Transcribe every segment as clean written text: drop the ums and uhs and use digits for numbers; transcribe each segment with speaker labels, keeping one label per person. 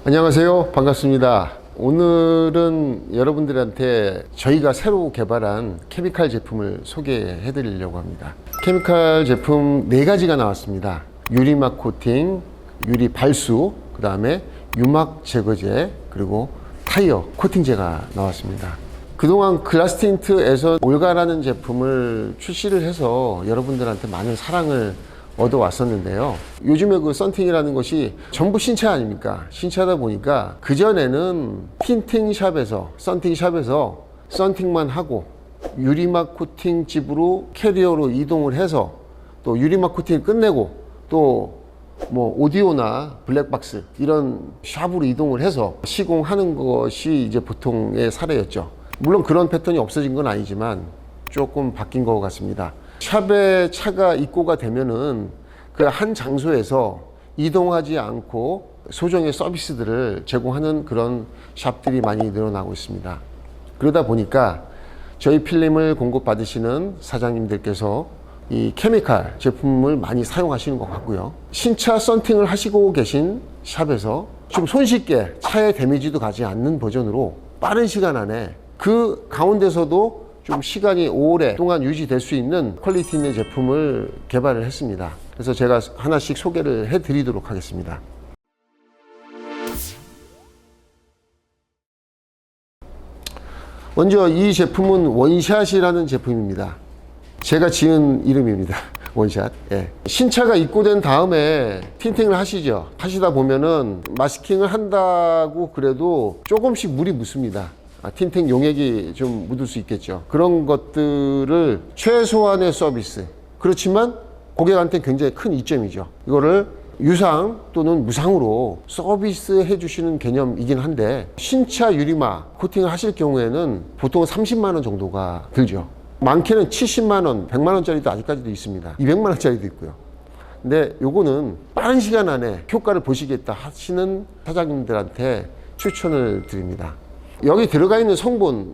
Speaker 1: 안녕하세요. 반갑습니다. 오늘은 여러분들한테 저희가 새로 개발한 케미칼 제품을 소개해 드리려고 합니다. 케미칼 제품 4가지가 나왔습니다. 유리막 코팅, 유리 발수, 그 다음에 유막 제거제, 그리고 타이어 코팅제가 나왔습니다. 그동안 글라스틴트에서 올가라는 제품을 출시를 해서 여러분들한테 많은 사랑을 얻어왔었는데요. 요즘에 그 썬팅이라는 것이 전부 신차 아닙니까? 신차다 보니까 그전에는 틴팅샵에서, 썬팅샵에서 썬팅만 하고 유리막 코팅 집으로 캐리어로 이동을 해서 또 유리막 코팅을 끝내고 또 뭐 오디오나 블랙박스 이런 샵으로 이동을 해서 시공하는 것이 이제 보통의 사례였죠. 물론 그런 패턴이 없어진 건 아니지만 조금 바뀐 것 같습니다. 샵에 차가 입고가 되면은 그 한 장소에서 이동하지 않고 소정의 서비스들을 제공하는 그런 샵들이 많이 늘어나고 있습니다. 그러다 보니까 저희 필름을 공급받으시는 사장님들께서 이 케미칼 제품을 많이 사용하시는 것 같고요. 신차 썬팅을 하시고 계신 샵에서 좀 손쉽게 차에 데미지도 가지 않는 버전으로 빠른 시간 안에 그 가운데서도 좀 시간이 오랫동안 유지될 수 있는 퀄리티 있는 제품을 개발을 했습니다. 그래서 제가 하나씩 소개를 해 드리도록 하겠습니다. 먼저 이 제품은 원샷이라는 제품입니다. 제가 지은 이름입니다. 원샷. 예. 신차가 입고된 다음에 틴팅을 하시죠. 하시다 보면은 마스킹을 한다고 그래도 조금씩 물이 묻습니다. 틴팅 용액이 좀 묻을 수 있겠죠. 그런 것들을 최소한의 서비스. 그렇지만 고객한테 굉장히 큰 이점이죠. 이거를 유상 또는 무상으로 서비스 해주시는 개념이긴 한데 신차 유리막 코팅을 하실 경우에는 보통 30만 원 정도가 들죠. 많게는 70만 원, 100만 원짜리도 아직까지도 있습니다. 200만 원짜리도 있고요. 근데 요거는 빠른 시간 안에 효과를 보시겠다 하시는 사장님들한테 추천을 드립니다. 여기 들어가 있는 성분,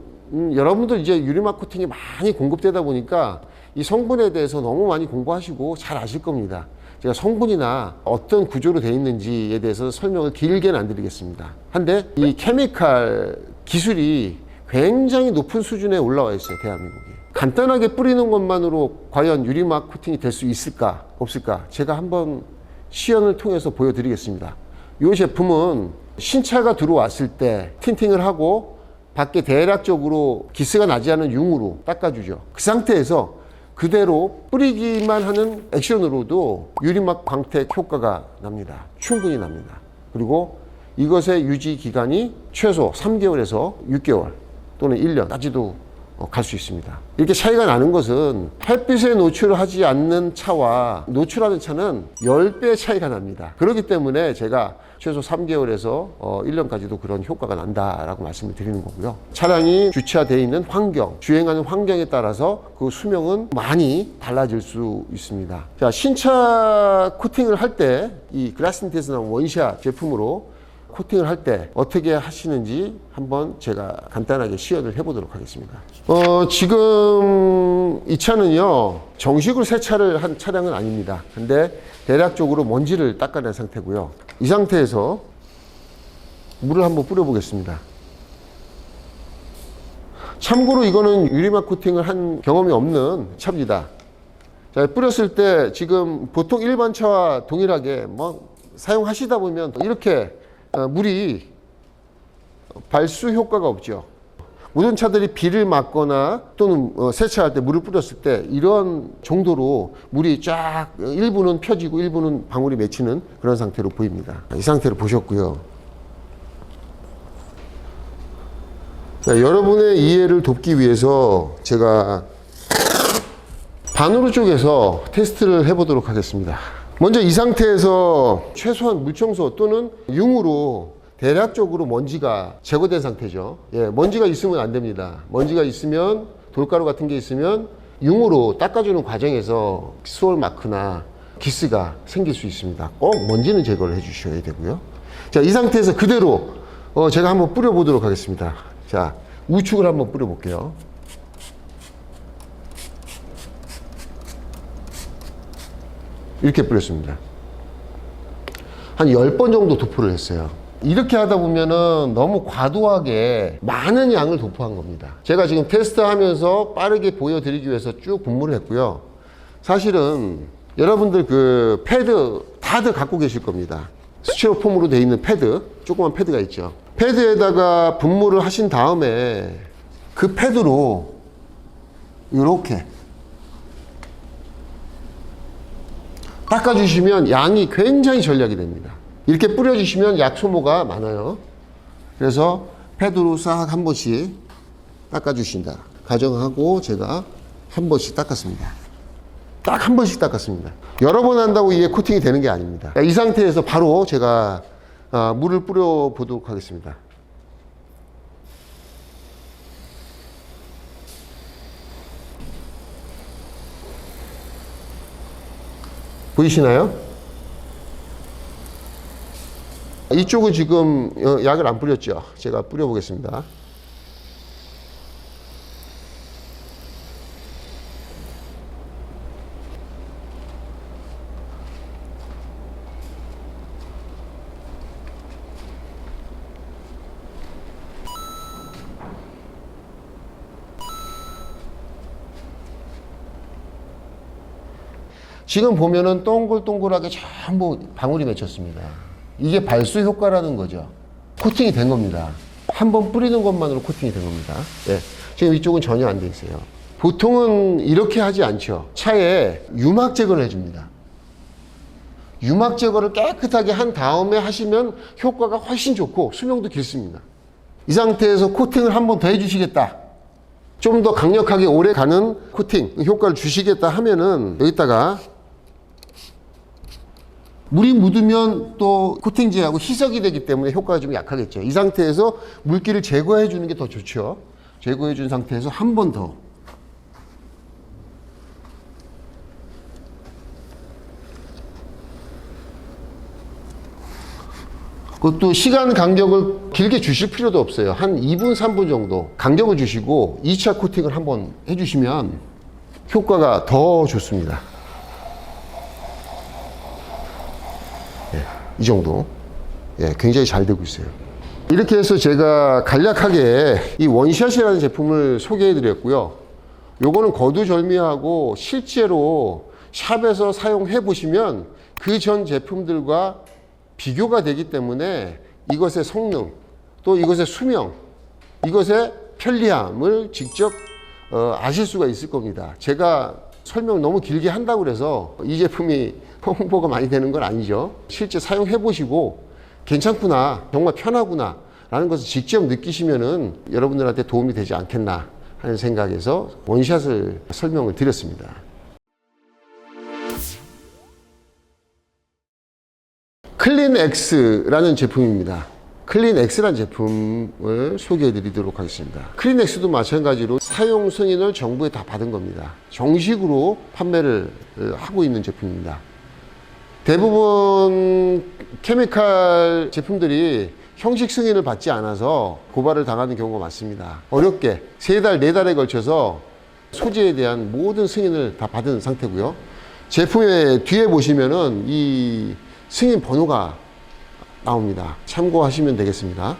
Speaker 1: 여러분들 이제 유리막 코팅이 많이 공급되다 보니까 이 성분에 대해서 너무 많이 공부하시고 잘 아실 겁니다. 제가 성분이나 어떤 구조로 되어 있는지에 대해서 설명을 길게는 안 드리겠습니다. 한데 이 케미칼 기술이 굉장히 높은 수준에 올라와 있어요, 대한민국이. 간단하게 뿌리는 것만으로 과연 유리막 코팅이 될 수 있을까 없을까 제가 한번 시연을 통해서 보여드리겠습니다. 이 제품은 신차가 들어왔을 때 틴팅을 하고 밖에 대략적으로 기스가 나지 않은 융으로 닦아주죠. 그 상태에서 그대로 뿌리기만 하는 액션으로도 유리막 광택 효과가 납니다. 충분히 납니다. 그리고 이것의 유지 기간이 최소 3개월에서 6개월 또는 1년까지도 갈 수 있습니다. 이렇게 차이가 나는 것은 햇빛에 노출하지 않는 차와 노출하는 차는 10배 차이가 납니다. 그렇기 때문에 제가 최소 3개월에서 1년까지도 그런 효과가 난다라고 말씀을 드리는 거고요. 차량이 주차되어 있는 환경, 주행하는 환경에 따라서 그 수명은 많이 달라질 수 있습니다. 자, 신차 코팅을 할 때 이 글라스틴트에서 나온 원샷 제품으로 코팅을 할 때 어떻게 하시는지 한번 제가 간단하게 시연을 해보도록 하겠습니다. 지금 이 차는요, 정식으로 세차를 한 차량은 아닙니다. 근데 대략적으로 먼지를 닦아낸 상태고요. 이 상태에서 물을 한번 뿌려보겠습니다. 참고로 이거는 유리막 코팅을 한 경험이 없는 차입니다. 자, 뿌렸을 때 지금 보통 일반 차와 동일하게 사용하시다 보면 이렇게 물이 발수 효과가 없죠. 모든 차들이 비를 맞거나 또는 세차할 때 물을 뿌렸을 때 이런 정도로 물이 쫙 일부는 펴지고 일부는 방울이 맺히는 그런 상태로 보입니다. 이 상태로 보셨고요. 자, 여러분의 이해를 돕기 위해서 제가 반으로 쪼개서 테스트를 해보도록 하겠습니다. 먼저 이 상태에서 최소한 물청소 또는 융으로 대략적으로 먼지가 제거된 상태죠. 예, 먼지가 있으면 안 됩니다. 먼지가 있으면 돌가루 같은 게 있으면 융으로 닦아주는 과정에서 스월 마크나 기스가 생길 수 있습니다. 꼭 먼지는 제거를 해 주셔야 되고요. 자, 이 상태에서 그대로 제가 한번 뿌려 보도록 하겠습니다. 자, 우측을 한번 뿌려 볼게요. 이렇게 뿌렸습니다. 한 10번 정도 도포를 했어요. 이렇게 하다 보면은 너무 과도하게 많은 양을 도포한 겁니다. 제가 지금 테스트하면서 빠르게 보여드리기 위해서 쭉 분무를 했고요. 사실은 여러분들 그 패드 다들 갖고 계실 겁니다. 스티로폼으로 되어 있는 패드, 조그만 패드가 있죠. 패드에다가 분무를 하신 다음에 그 패드로 이렇게 닦아주시면 양이 굉장히 절약이 됩니다. 이렇게 뿌려주시면 약 소모가 많아요. 그래서 패드로 싹 한 번씩 닦아주신다 가정하고 제가 한 번씩 닦았습니다. 딱 한 번씩 닦았습니다. 여러 번 한다고 이게 코팅이 되는 게 아닙니다. 이 상태에서 바로 제가 물을 뿌려 보도록 하겠습니다. 보이시나요? 이쪽은 지금 약을 안 뿌렸죠. 제가 뿌려 보겠습니다. 지금 보면은 동글동글하게 전부 방울이 맺혔습니다. 이게 발수 효과라는 거죠. 코팅이 된 겁니다. 한 번 뿌리는 것만으로 코팅이 된 겁니다. 예. 지금 이쪽은 전혀 안 돼 있어요. 보통은 이렇게 하지 않죠. 차에 유막 제거를 해줍니다. 유막 제거를 깨끗하게 한 다음에 하시면 효과가 훨씬 좋고 수명도 길습니다. 이 상태에서 코팅을 한 번 더 해주시겠다. 좀 더 강력하게 오래 가는 코팅 효과를 주시겠다 하면은 여기다가 물이 묻으면 또 코팅제하고 희석이 되기 때문에 효과가 좀 약하겠죠. 이 상태에서 물기를 제거해 주는 게 더 좋죠. 제거해 준 상태에서 한 번 더. 그것도 시간 간격을 길게 주실 필요도 없어요. 한 2분, 3분 정도 간격을 주시고 2차 코팅을 한번 해주시면 효과가 더 좋습니다. 이 정도. 예, 굉장히 잘 되고 있어요. 이렇게 해서 제가 간략하게 이 원샷이라는 제품을 소개해 드렸고요. 요거는 거두절미하고 실제로 샵에서 사용해 보시면 그 전 제품들과 비교가 되기 때문에 이것의 성능, 또 이것의 수명, 이것의 편리함을 직접 아실 수가 있을 겁니다. 제가 설명 너무 길게 한다고 그래서 이 제품이 홍보가 많이 되는 건 아니죠. 실제 사용해 보시고 괜찮구나, 정말 편하구나 라는 것을 직접 느끼시면은 여러분들한테 도움이 되지 않겠나 하는 생각에서 원샷을 설명을 드렸습니다. 클린엑스라는 제품입니다. 클린엑스라는 제품을 소개해 드리도록 하겠습니다. 클린엑스도 마찬가지로 사용 승인을 정부에 다 받은 겁니다. 정식으로 판매를 하고 있는 제품입니다. 대부분 케미칼 제품들이 형식 승인을 받지 않아서 고발을 당하는 경우가 많습니다. 어렵게 3달, 4달에 걸쳐서 소재에 대한 모든 승인을 다 받은 상태고요. 제품의 뒤에 보시면은 이 승인 번호가 나옵니다. 참고하시면 되겠습니다.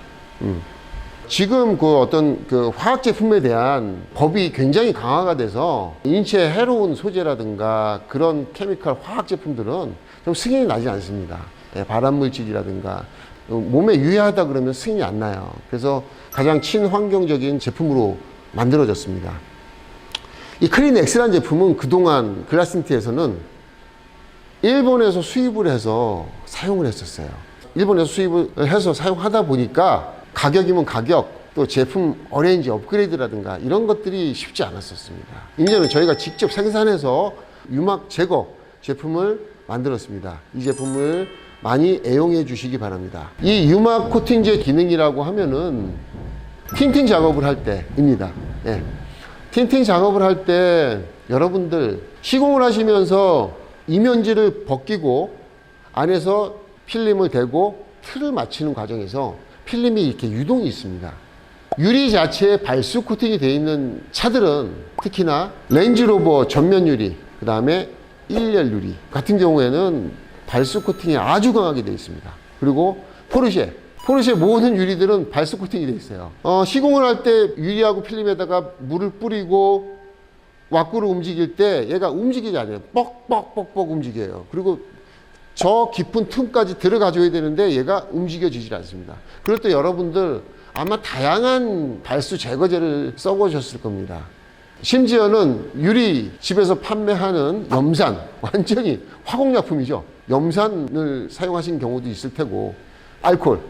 Speaker 1: 지금 그 어떤 그 화학 제품에 대한 법이 굉장히 강화가 돼서 인체에 해로운 소재라든가 그런 케미칼 화학 제품들은 좀 승인이 나지 않습니다. 발암 물질이라든가 몸에 유해하다 그러면 승인이 안 나요. 그래서 가장 친환경적인 제품으로 만들어졌습니다. 이 클린엑스라는 제품은 그동안 글라스틴트에서는 일본에서 수입을 해서 사용을 했었어요. 일본에서 수입을 해서 사용하다 보니까 가격이면 가격, 또 제품 어레인지 업그레이드라든가 이런 것들이 쉽지 않았었습니다. 이제는 저희가 직접 생산해서 유막 제거 제품을 만들었습니다. 이 제품을 많이 애용해 주시기 바랍니다. 이 유막 코팅제 기능이라고 하면은 틴팅 작업을 할 때입니다. 예. 틴팅 작업을 할 때 여러분들 시공을 하시면서 이면지를 벗기고 안에서 필름을 대고 틀을 맞추는 과정에서 필름이 이렇게 유동이 있습니다. 유리 자체에 발수 코팅이 되어 있는 차들은 특히나 렌즈로버 전면 유리, 그 다음에 1열 유리 같은 경우에는 발수 코팅이 아주 강하게 되어 있습니다. 그리고 포르쉐 포르쉐 모든 유리들은 발수 코팅이 되어 있어요. 시공을 할 때 유리하고 필름에다가 물을 뿌리고 왁구를 움직일 때 얘가 움직이지 않아요. 뻑뻑뻑뻑 움직여요. 그리고 저 깊은 틈까지 들어가줘야 되는데 얘가 움직여지질 않습니다. 그럴 때 여러분들 아마 다양한 발수 제거제를 써보셨을 겁니다. 심지어는 유리 집에서 판매하는 염산, 완전히 화공약품이죠. 염산을 사용하신 경우도 있을 테고, 알코올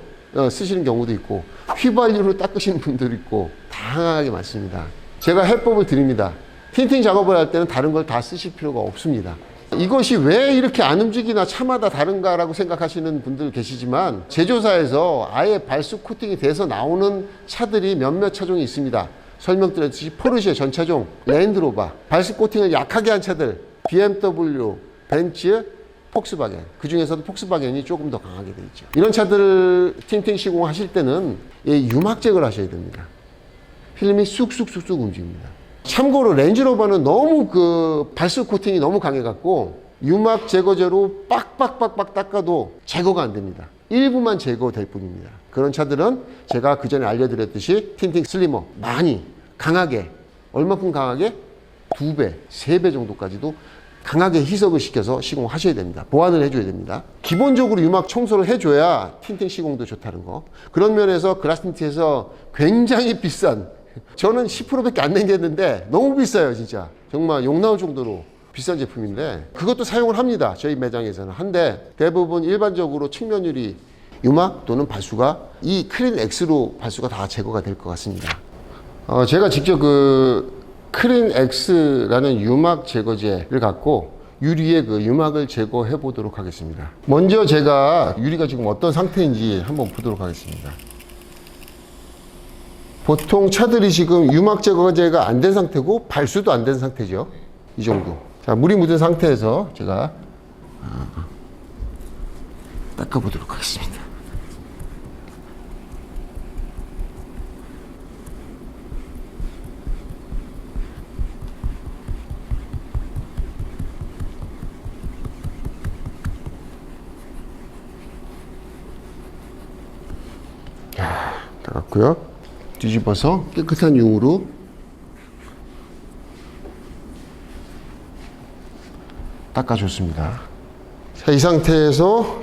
Speaker 1: 쓰시는 경우도 있고, 휘발유로 닦으시는 분들도 있고, 다양하게 많습니다. 제가 해법을 드립니다. 틴팅 작업을 할 때는 다른 걸 다 쓰실 필요가 없습니다. 이것이 왜 이렇게 안 움직이나 차마다 다른가라고 생각하시는 분들 계시지만, 제조사에서 아예 발수 코팅이 돼서 나오는 차들이 몇몇 차종이 있습니다. 설명드렸듯이 포르쉐 전차종, 랜드로버, 발수 코팅을 약하게 한 차들, BMW, 벤츠, 폭스바겐. 그 중에서도 폭스바겐이 조금 더 강하게 되어 있죠. 이런 차들을 틴팅 시공하실 때는 유막 제거를 하셔야 됩니다. 필름이 쑥쑥쑥쑥 움직입니다. 참고로 렌즈로버는 너무 그 발수 코팅이 너무 강해갖고 유막 제거제로 빡빡빡빡 닦아도 제거가 안 됩니다. 일부만 제거될 뿐입니다. 그런 차들은 제가 그 전에 알려드렸듯이 틴팅 슬리머 많이 강하게, 얼마큼 강하게? 2배, 3배 정도까지도 강하게 희석을 시켜서 시공하셔야 됩니다. 보완을 해줘야 됩니다. 기본적으로 유막 청소를 해줘야 틴팅 시공도 좋다는 거. 그런 면에서 글라스틴트에서 굉장히 비싼, 저는 10%밖에 안 남겼는데 너무 비싸요 진짜. 정말 욕 나올 정도로 비싼 제품인데 그것도 사용을 합니다. 저희 매장에서는. 한데 대부분 일반적으로 측면 유리 유막 또는 발수가 이 크린 X로 발수가 다 제거가 될 것 같습니다. 제가 직접 그 크린 X라는 유막 제거제를 갖고 유리의 그 유막을 제거해 보도록 하겠습니다. 먼저 제가 유리가 지금 어떤 상태인지 한번 보도록 하겠습니다. 보통 차들이 지금 유막 제거제가 안 된 상태고 발수도 안 된 상태죠. 이 정도. 자, 물이 묻은 상태에서 제가 닦아 보도록 하겠습니다. 닦았고요. 뒤집어서 깨끗한 융으로 닦아줬습니다. 자, 이 상태에서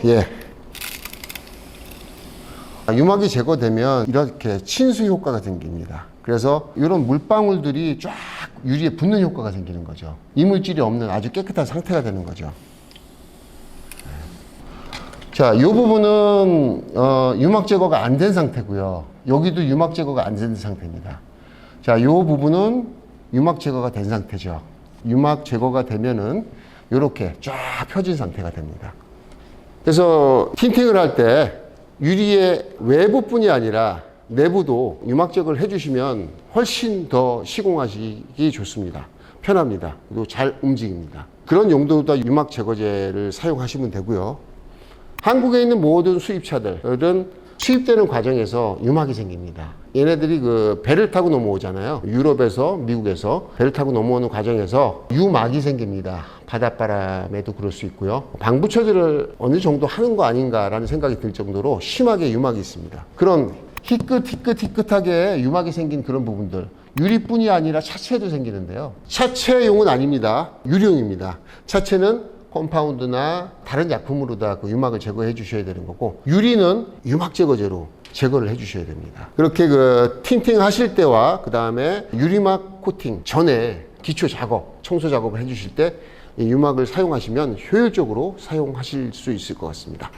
Speaker 1: 유막이 제거되면 이렇게 친수 효과가 생깁니다. 그래서 이런 물방울들이 쫙 유리에 붙는 효과가 생기는 거죠. 이물질이 없는 아주 깨끗한 상태가 되는 거죠. 자, 이 부분은 유막 제거가 안 된 상태고요. 여기도 유막 제거가 안 된 상태입니다. 자, 이 부분은 유막 제거가 된 상태죠. 유막 제거가 되면은 이렇게 쫙 펴진 상태가 됩니다. 그래서 틴팅을 할 때 유리의 외부뿐이 아니라 내부도 유막 제거를 해주시면 훨씬 더 시공하시기 좋습니다. 편합니다. 그리고 잘 움직입니다. 그런 용도로 유막 제거제를 사용하시면 되고요. 한국에 있는 모든 수입차들은 수입되는 과정에서 유막이 생깁니다. 얘네들이 그 배를 타고 넘어오잖아요. 유럽에서, 미국에서 배를 타고 넘어오는 과정에서 유막이 생깁니다. 바닷바람에도 그럴 수 있고요. 방부 처리를 어느 정도 하는 거 아닌가라는 생각이 들 정도로 심하게 유막이 있습니다. 그런 희끗하게 유막이 생긴 그런 부분들, 유리뿐이 아니라 차체도 생기는데요. 차체용은 아닙니다. 유리용입니다. 차체는 컴파운드나 다른 약품으로 다 그 유막을 제거해 주셔야 되는 거고, 유리는 유막 제거제로 제거를 해 주셔야 됩니다. 그렇게 그 틴팅 하실 때와 그 다음에 유리막 코팅 전에 기초 작업, 청소 작업을 해 주실 때 이 유막을 사용하시면 효율적으로 사용하실 수 있을 것 같습니다.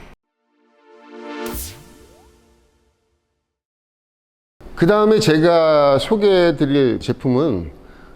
Speaker 1: 그 다음에 제가 소개해 드릴 제품은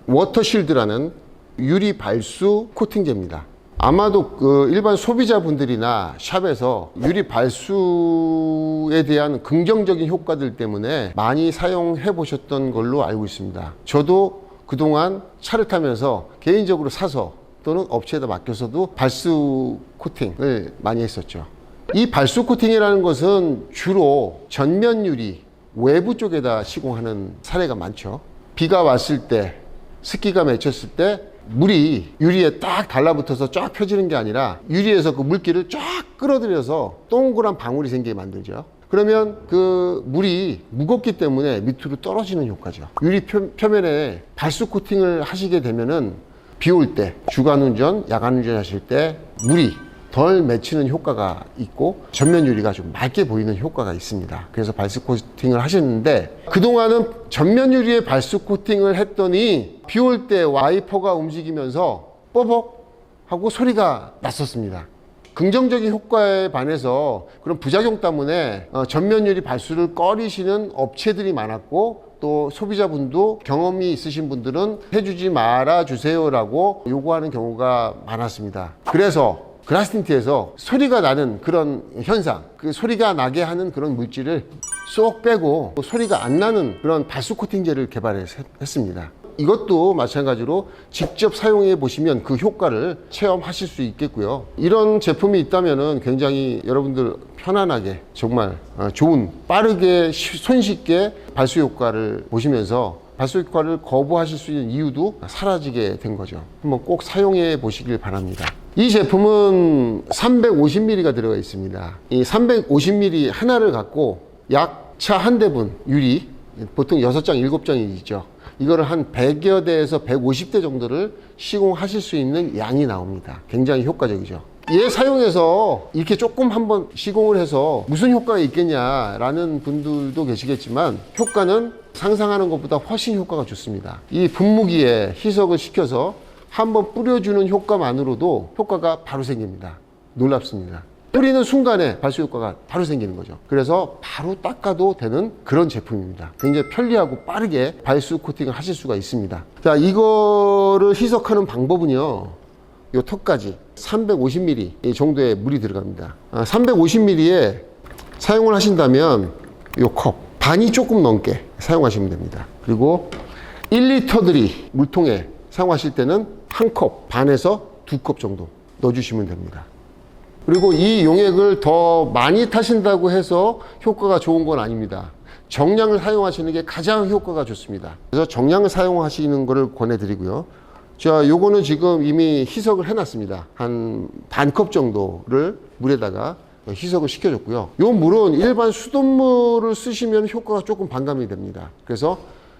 Speaker 1: 워터실드라는 유리 발수 코팅제입니다. 아마도 그 일반 소비자분들이나 샵에서 유리 발수에 대한 긍정적인 효과들 때문에 많이 사용해 보셨던 걸로 알고 있습니다. 저도 그동안 차를 타면서 개인적으로 사서 또는 업체에다 맡겨서도 발수 코팅을 많이 했었죠. 이 발수 코팅이라는 것은 주로 전면 유리 외부 쪽에다 시공하는 사례가 많죠. 비가 왔을 때, 습기가 맺혔을 때 물이 유리에 딱 달라붙어서 쫙 펴지는 게 아니라 유리에서 그 물기를 쫙 끌어들여서 동그란 방울이 생기게 만들죠. 그러면 그 물이 무겁기 때문에 밑으로 떨어지는 효과죠. 유리 표면에 발수 코팅을 하시게 되면은 비 올 때, 주간 운전, 야간 운전 하실 때 물이 덜 맺히는 효과가 있고 전면 유리가 좀 맑게 보이는 효과가 있습니다. 그래서 발수 코팅을 하셨는데 그동안은 전면 유리에 발수 코팅을 했더니 비 올 때 와이퍼가 움직이면서 뽀복 하고 소리가 났었습니다. 긍정적인 효과에 반해서 그런 부작용 때문에 전면 유리 발수를 꺼리시는 업체들이 많았고 또 소비자분도 경험이 있으신 분들은 해주지 말아 주세요라고 요구하는 경우가 많았습니다. 그래서 글라스틴트에서 소리가 나는 그런 현상, 그 소리가 나게 하는 그런 물질을 쏙 빼고 소리가 안 나는 그런 발수 코팅제를 개발했습니다. 이것도 마찬가지로 직접 사용해 보시면 그 효과를 체험하실 수 있겠고요. 이런 제품이 있다면 굉장히 여러분들 편안하게 정말 좋은, 빠르게 손쉽게 발수 효과를 보시면서 발수 효과를 거부하실 수 있는 이유도 사라지게 된 거죠. 한번 꼭 사용해 보시길 바랍니다. 이 제품은 350ml가 들어가 있습니다. 이 350ml 하나를 갖고 약 차 한 대분 유리, 보통 6장, 7장이 있죠. 이거를 한 100여 대에서 150대 정도를 시공하실 수 있는 양이 나옵니다. 굉장히 효과적이죠. 얘 사용해서 이렇게 조금 한번 시공을 해서 무슨 효과가 있겠냐라는 분들도 계시겠지만 효과는 상상하는 것보다 훨씬 효과가 좋습니다. 이 분무기에 희석을 시켜서 한번 뿌려주는 효과만으로도 효과가 바로 생깁니다. 놀랍습니다. 뿌리는 순간에 발수 효과가 바로 생기는 거죠. 그래서 바로 닦아도 되는 그런 제품입니다. 굉장히 편리하고 빠르게 발수 코팅을 하실 수가 있습니다. 자, 이거를 희석하는 방법은요, 요 턱까지 350ml 정도의 물이 들어갑니다. 350ml에 사용을 하신다면 요 컵 반이 조금 넘게 사용하시면 됩니다. 그리고 1리터들이 물통에 사용하실 때는 한 컵 반에서 2컵 정도 넣어주시면 됩니다. 그리고 이 용액을 더 많이 타신다고 해서 효과가 좋은 건 아닙니다. 정량을 사용하시는 게 가장 효과가 좋습니다. 그래서 정량을 사용하시는 것을 권해드리고요. 자, 요거는 지금 이미 희석을 해놨습니다. 한 반 컵 정도를 물에다가 희석을 시켜줬고요. 요 물은 일반 수돗물을 쓰시면 효과가 조금 반감이 됩니다. 그래서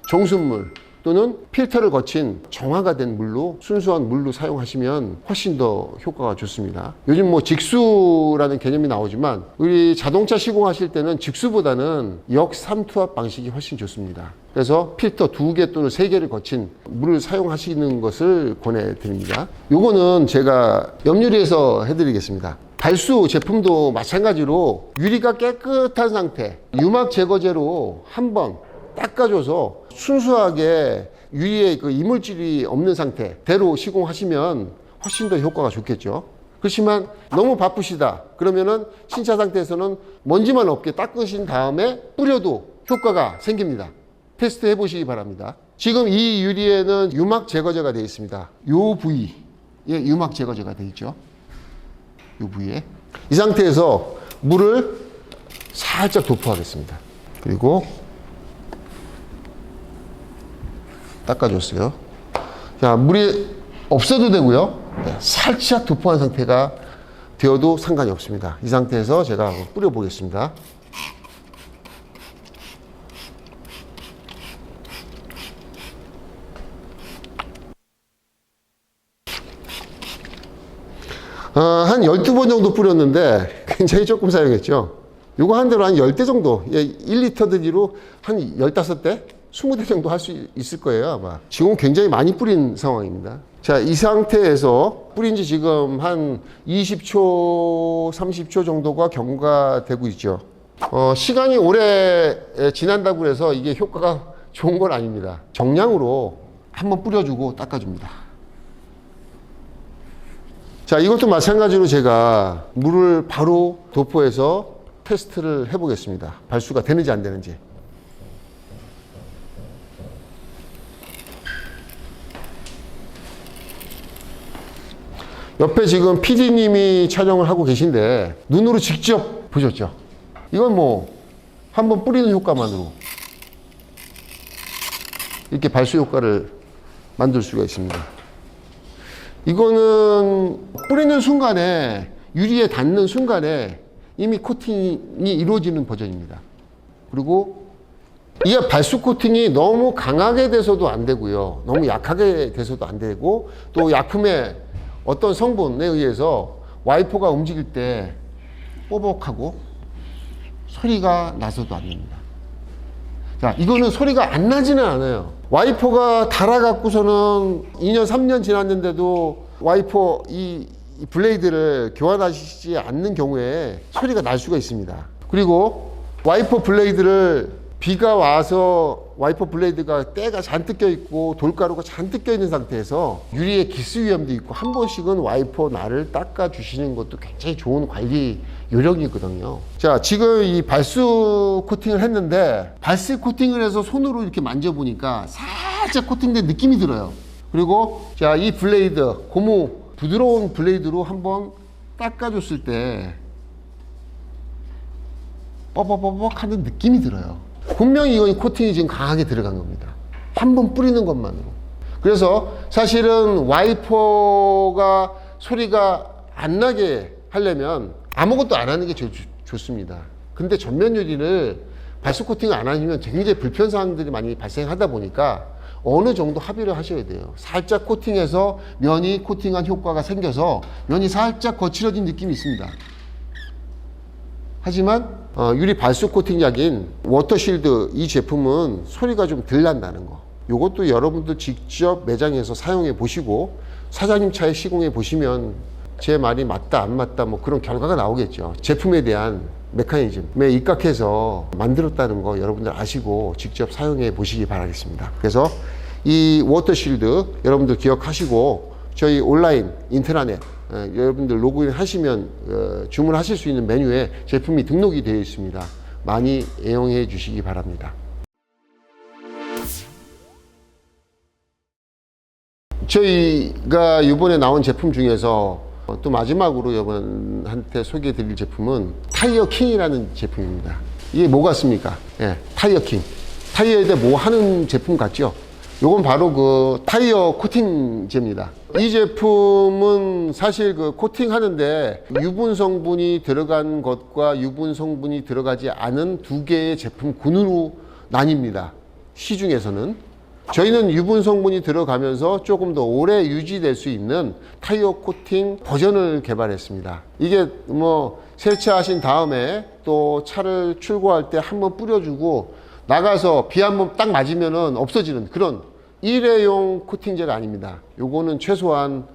Speaker 1: 정수물 또는 필터를 거친 정화가 된 물로, 순수한 물로 사용하시면 훨씬 더 효과가 좋습니다. 요즘 뭐 직수라는 개념이 나오지만 우리 자동차 시공하실 때는 직수보다는 역삼투압 방식이 훨씬 좋습니다. 그래서 필터 2개 또는 3개를 거친 물을 사용하시는 것을 권해드립니다. 요거는 제가 염유리에서 해드리겠습니다. 발수 제품도 마찬가지로 유리가 깨끗한 상태, 유막 제거제로 한번 닦아줘서 순수하게 유리에 그 이물질이 없는 상태대로 시공하시면 훨씬 더 효과가 좋겠죠. 그렇지만 너무 바쁘시다 그러면은 신차 상태에서는 먼지만 없게 닦으신 다음에 뿌려도 효과가 생깁니다. 테스트 해보시기 바랍니다. 지금 이 유리에는 유막 제거제가 되어 있습니다. 요 부위에 유막 제거제가 되어 있죠. 요 부위에 이 상태에서 물을 살짝 도포하겠습니다. 그리고 닦아줬어요. 자, 물이 없어도 되고요. 네, 살짝 도포한 상태가 되어도 상관이 없습니다. 이 상태에서 제가 뿌려 보겠습니다. 한 12번 정도 뿌렸는데 굉장히 조금 사용했죠. 요거 한 대로 한 10대 정도, 1리터 드기로 한 15대? 20대 정도 할 수 있을 거예요, 아마. 지금 굉장히 많이 뿌린 상황입니다. 자, 이 상태에서 뿌린 지 지금 한 20초, 30초 정도가 경과되고 있죠. 시간이 오래 지난다고 해서 이게 효과가 좋은 건 아닙니다. 정량으로 한번 뿌려주고 닦아줍니다. 자, 이것도 마찬가지로 제가 물을 바로 도포해서 테스트를 해보겠습니다. 발수가 되는지 안 되는지. 옆에 지금 PD님이 촬영을 하고 계신데 눈으로 직접 보셨죠? 이건 뭐 한번 뿌리는 효과만으로 이렇게 발수 효과를 만들 수가 있습니다. 이거는 뿌리는 순간에 유리에 닿는 순간에 이미 코팅이 이루어지는 버전입니다. 그리고 이게 발수 코팅이 너무 강하게 돼서도 안 되고요. 너무 약하게 돼서도 안 되고, 또 약품의 어떤 성분에 의해서 와이퍼가 움직일 때 뽀복하고 소리가 나서도 안 됩니다. 자, 이거는 소리가 안 나지는 않아요. 와이퍼가 닳아갖고서는 2년, 3년 지났는데도 와이퍼 이 블레이드를 교환하시지 않는 경우에 소리가 날 수가 있습니다. 그리고 와이퍼 블레이드를 비가 와서 와이퍼 블레이드가 때가 잔뜩 껴있고 돌가루가 잔뜩 껴있는 상태에서 유리에 기스 위험도 있고, 한 번씩은 와이퍼 날을 닦아주시는 것도 굉장히 좋은 관리 요령이거든요. 자, 지금 이 발수 코팅을 했는데, 발수 코팅을 해서 손으로 이렇게 만져보니까 살짝 코팅된 느낌이 들어요. 그리고 자, 이 블레이드, 고무 부드러운 블레이드로 한번 닦아줬을 때 뻐벅뻐벅 하는 느낌이 들어요. 분명히 이건 코팅이 지금 강하게 들어간 겁니다. 한 번 뿌리는 것만으로. 그래서 사실은 와이퍼가 소리가 안 나게 하려면 아무것도 안 하는 게 좋습니다. 근데 전면 유리를 발수 코팅을 안 하시면 굉장히 불편사항들이 많이 발생하다 보니까 어느 정도 합의를 하셔야 돼요. 살짝 코팅해서 면이 코팅한 효과가 생겨서 면이 살짝 거칠어진 느낌이 있습니다. 하지만 유리 발수 코팅약인 워터쉴드 이 제품은 소리가 좀 덜 난다는 거, 이것도 여러분들 직접 매장에서 사용해 보시고 사장님 차에 시공해 보시면 제 말이 맞다 안 맞다 뭐 그런 결과가 나오겠죠. 제품에 대한 메커니즘에 입각해서 만들었다는 거 여러분들 아시고 직접 사용해 보시기 바라겠습니다. 그래서 이 워터쉴드 여러분들 기억하시고 저희 온라인 인트라넷 여러분들 로그인 하시면 주문하실 수 있는 메뉴에 제품이 등록이 되어 있습니다. 많이 애용해 주시기 바랍니다. 저희가 이번에 나온 제품 중에서 또 마지막으로 여러분한테 소개해 드릴 제품은 타이어킹이라는 제품입니다. 이게 뭐 같습니까? 예, 타이어킹. 타이어에 대해 뭐 하는 제품 같죠? 요건 바로 그 타이어 코팅제입니다. 이 제품은 사실 그 코팅 하는데 유분 성분이 들어간 것과 유분 성분이 들어가지 않은 두 개의 제품군으로 나뉩니다. 시중에서는. 저희는 유분 성분이 들어가면서 조금 더 오래 유지될 수 있는 타이어 코팅 버전을 개발했습니다. 이게 뭐 세차하신 다음에 또 차를 출고할 때 한번 뿌려주고 나가서 비 한번 딱 맞으면은 없어지는 그런 일회용 코팅제가 아닙니다. 요거는 최소한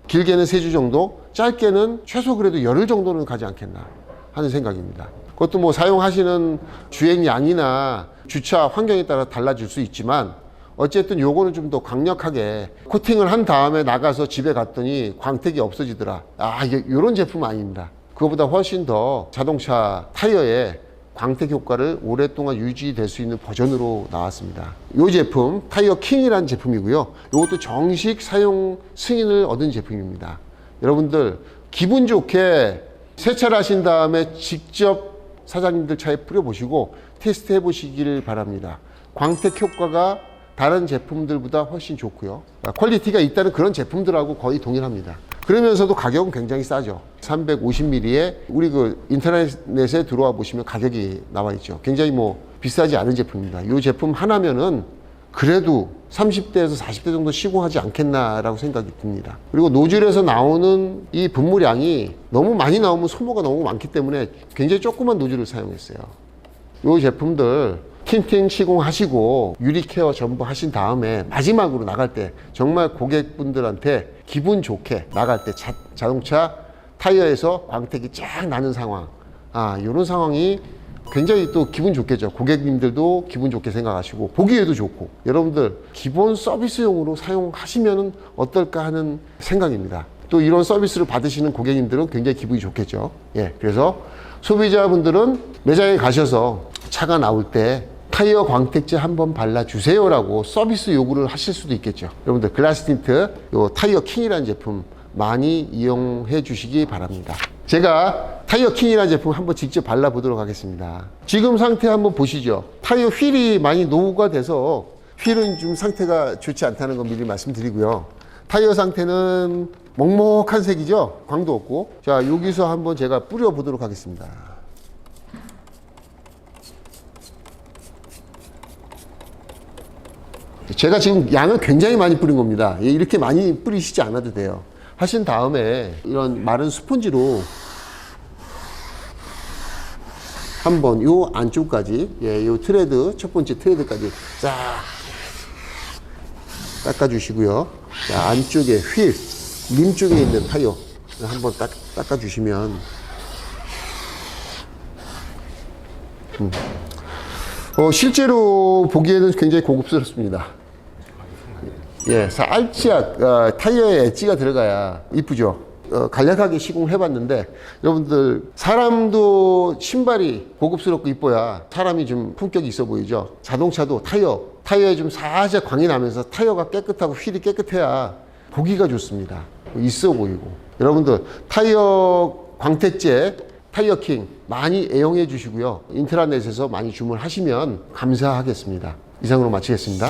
Speaker 1: 길게는 3주 정도, 짧게는 최소 그래도 열흘 정도는 가지 않겠나 하는 생각입니다. 그것도 뭐 사용하시는 주행량이나 주차 환경에 따라 달라질 수 있지만 어쨌든 요거는 좀 더 강력하게 코팅을 한 다음에 나가서 집에 갔더니 광택이 없어지더라. 이게 요런 제품은 아닙니다. 그거보다 훨씬 더 자동차 타이어에 광택 효과를 오랫동안 유지될 수 있는 버전으로 나왔습니다. 이 제품 타이어 킹이라는 제품이고요. 이것도 정식 사용 승인을 얻은 제품입니다. 여러분들 기분 좋게 세차를 하신 다음에 직접 사장님들 차에 뿌려보시고 테스트 해보시길 바랍니다. 광택 효과가 다른 제품들보다 훨씬 좋고요. 퀄리티가 있다는 그런 제품들하고 거의 동일합니다. 그러면서도 가격은 굉장히 싸죠. 350ml에 우리 그 인터넷에 들어와 보시면 가격이 나와 있죠. 굉장히 뭐 비싸지 않은 제품입니다. 이 제품 하나면은 그래도 30대에서 40대 정도 시공하지 않겠나라고 생각이 듭니다. 그리고 노즐에서 나오는 이 분무량이 너무 많이 나오면 소모가 너무 많기 때문에 굉장히 조그만 노즐을 사용했어요. 이 제품들 틴팅 시공하시고 유리 케어 전부 하신 다음에 마지막으로 나갈 때 정말 고객분들한테 기분 좋게 나갈 때 자동차 타이어에서 광택이 쫙 나는 상황, 이런 상황이 굉장히 또 기분 좋겠죠. 고객님들도 기분 좋게 생각하시고 보기에도 좋고 여러분들 기본 서비스용으로 사용하시면 어떨까 하는 생각입니다. 또 이런 서비스를 받으시는 고객님들은 굉장히 기분이 좋겠죠. 예, 그래서 소비자분들은 매장에 가셔서 차가 나올 때 타이어 광택제 한번 발라주세요 라고 서비스 요구를 하실 수도 있겠죠. 여러분들 글라스틴트 요 타이어 킹이라는 제품 많이 이용해 주시기 바랍니다. 제가 타이어 킹이라는 제품 한번 직접 발라보도록 하겠습니다. 지금 상태 한번 보시죠. 타이어 휠이 많이 노후가 돼서 휠은 좀 상태가 좋지 않다는 거 미리 말씀드리고요. 타이어 상태는 먹먹한 색이죠. 광도 없고. 자, 여기서 한번 제가 뿌려보도록 하겠습니다. 제가 지금 양을 굉장히 많이 뿌린 겁니다. 이렇게 많이 뿌리시지 않아도 돼요. 하신 다음에 이런 마른 스펀지로 한번 요 안쪽까지, 요 트레드, 첫 번째 트레드까지 싹 닦아주시고요. 자, 안쪽에 림 쪽에 있는 타이어 한번 닦아주시면 실제로 보기에는 굉장히 고급스럽습니다. 예, 살짝 타이어에 엣지가 들어가야 이쁘죠. 간략하게 시공을 해봤는데 여러분들 사람도 신발이 고급스럽고 이뻐야 사람이 좀 품격이 있어 보이죠. 자동차도 타이어에 좀 살짝 광이 나면서 타이어가 깨끗하고 휠이 깨끗해야 보기가 좋습니다. 있어 보이고. 여러분들 타이어 광택제 타이어킹 많이 애용해 주시고요. 인트라넷에서 많이 주문하시면 감사하겠습니다. 이상으로 마치겠습니다.